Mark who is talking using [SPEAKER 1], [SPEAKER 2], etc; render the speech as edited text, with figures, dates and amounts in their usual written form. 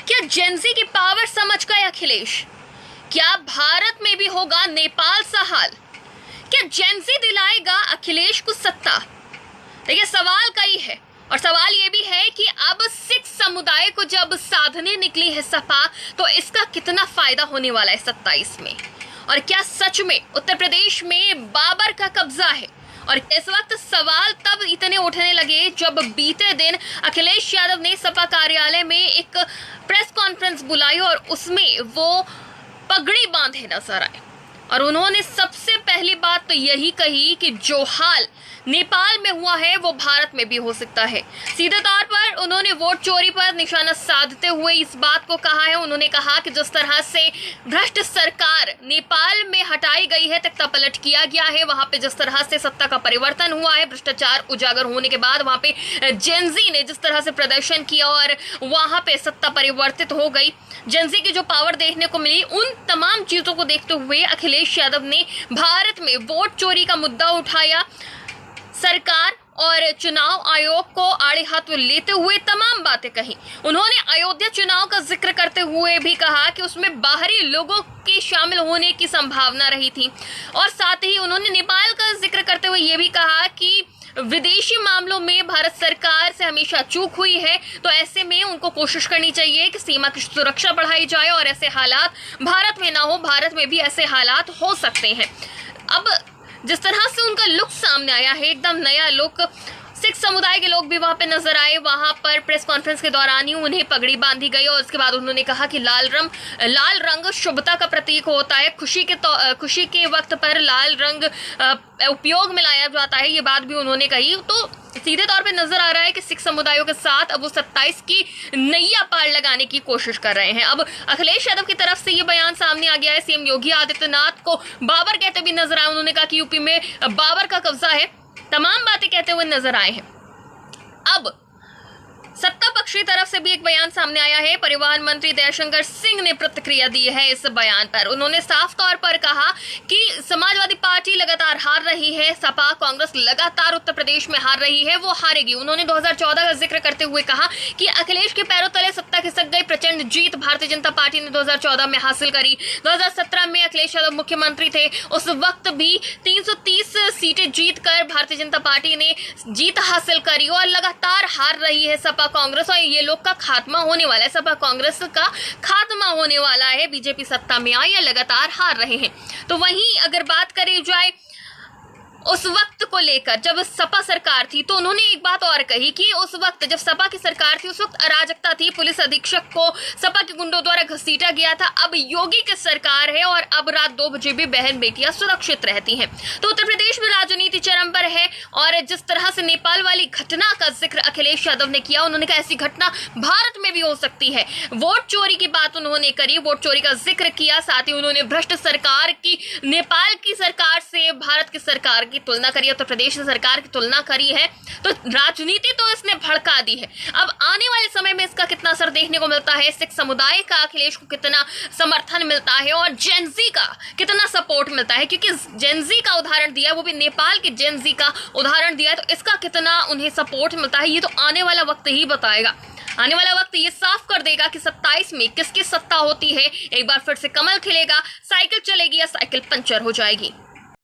[SPEAKER 1] क्या जेंजी की पावर समझ गए अखिलेश? क्या भारत में भी होगा नेपाल सा हाल? क्या जेंजी दिलाएगा अखिलेश को सत्ता? देखिए, सवाल कई है और सवाल ये भी है कि अब सिख समुदाय को जब साधने निकली है सपा, तो इसका कितना फायदा होने वाला है 27 में। और क्या सच में उत्तर प्रदेश में बाबर का कब्जा है? और इस वक्त सवाल तब इतने उठने लगे जब बीते दिन अखिलेश यादव ने सपा कार्यालय में एक प्रेस कॉन्फ्रेंस बुलाई और उसमें वो पगड़ी बांधे नजर आए और उन्होंने सबसे पहली बात तो यही कही कि जो हाल नेपाल में हुआ है वो भारत में भी हो सकता है। सीधे तौर पर उन्होंने वोट चोरी पर निशाना साधते हुए इस बात को कहा है। उन्होंने कहा कि जिस तरह से भ्रष्ट सरकार नेपाल में हटाई गई है, तख्ता पलट किया गया है, वहां पे जिस तरह से सत्ता का परिवर्तन हुआ है, भ्रष्टाचार उजागर होने के बाद वहां पे जेंजी ने जिस तरह से प्रदर्शन किया और वहां पे सत्ता परिवर्तित हो गई, जेंजी की जो पावर देखने को मिली, उन तमाम चीजों को देखते हुए अखिलेश यादव ने भारत में वोट चोरी का मुद्दा उठाया। सरकार और चुनाव आयोग को आड़े हाथ लेते हुए तमाम बातें कही। उन्होंने अयोध्या चुनाव का जिक्र करते हुए भी कहा कि उसमें बाहरी लोगों के शामिल होने की संभावना रही थी और साथ ही उन्होंने नेपाल का जिक्र करते हुए ये भी कहा कि विदेशी मामलों में भारत सरकार से हमेशा चूक हुई है, तो ऐसे में उनको कोशिश करनी चाहिए कि सीमा की सुरक्षा बढ़ाई जाए और ऐसे हालात भारत में ना हो। भारत में भी ऐसे हालात हो सकते हैं। अब जिस तरह से उनका लुक सामने आया है, एकदम नया लुक, सिख समुदाय के लोग भी वहां पे नजर आए। वहां पर प्रेस कॉन्फ्रेंस के दौरान ही उन्हें पगड़ी बांधी गई और उसके बाद उन्होंने कहा कि लाल रंग शुभता का प्रतीक होता है। खुशी के वक्त पर लाल रंग उपयोग में लाया जाता है, ये बात भी उन्होंने कही। तो सीधे तौर पे नजर आ रहा है कि सिख समुदायों के साथ अब वो 27 की नैया पार लगाने की कोशिश कर रहे हैं। अब अखिलेश यादव की तरफ से ये बयान सामने आ गया है। सीएम योगी आदित्यनाथ को बाबर कहते भी नजर आए। उन्होंने कहा कि यूपी में बाबर का कब्जा है, तमाम बातें कहते हुए नजर आए हैं। अब सत्ता पक्ष की तरफ से भी एक बयान सामने आया है। परिवहन मंत्री दयाशंकर सिंह ने प्रतिक्रिया दी है इस बयान पर। उन्होंने साफ तौर पर कहा कि समाजवादी पार्टी लगातार हार रही है, सपा कांग्रेस लगातार उत्तर प्रदेश में हार रही है, वो हारेगी। उन्होंने 2014 का जिक्र करते हुए कहा कि अखिलेश के पैरों तले सत्ता खिसक गई। प्रचंड जीत भारतीय जनता पार्टी ने 2014 में हासिल करी। 2017 में अखिलेश यादव मुख्यमंत्री थे, उस वक्त भी 330 सीटें जीतकर भारतीय जनता पार्टी ने जीत हासिल करी और लगातार हार रही है सपा कांग्रेस और ये लोग का खात्मा होने वाला है। सपा कांग्रेस का खात्मा होने वाला है। बीजेपी सत्ता में आई या लगातार हार रहे हैं। तो वहीं अगर बात करी जाए उस वक्त को लेकर, जब सपा सरकार थी, तो उन्होंने एक बात और कही कि उस वक्त जब सपा की सरकार थी उस वक्त अराजकता थी, पुलिस अधीक्षक को सपा के गुंडों द्वारा घसीटा गया था। अब योगी की सरकार है और अब रात 2 बजे भी बहन बेटियां सुरक्षित रहती हैं। तो उत्तर प्रदेश में राजनीति चरम पर है और जिस तरह से नेपाल वाली घटना का जिक्र अखिलेश यादव ने किया, उन्होंने कहा ऐसी घटना भारत में भी हो सकती है। वोट चोरी की बात उन्होंने करी, वोट चोरी का जिक्र किया, साथ ही उन्होंने भ्रष्ट सरकार की नेपाल की सरकार से भारत की सरकार की तुलना करी, उत्तर प्रदेश की सरकार की तुलना करी है। तो राजनीति तो इसने भड़का दी है। अब आने वाले समय में इसका कितना असर देखने को मिलता है, सिख समुदाय का अखिलेश को कितना समर्थन मिलता है और जेंजी का कितना सपोर्ट मिलता है, क्योंकि जेंजी का उदाहरण दिया, वो भी नेपाल के जेंजी का उदाहरण दिया है, तो इसका कितना उन्हें सपोर्ट मिलता है, ये तो आने वाला वक्त ही बताएगा। आने वाला वक्त ये साफ कर देगा कि 27 में किसकी सत्ता होती है। एक बार फिर से कमल खिलेगा, साइकिल चलेगी या साइकिल पंचर हो जाएगी।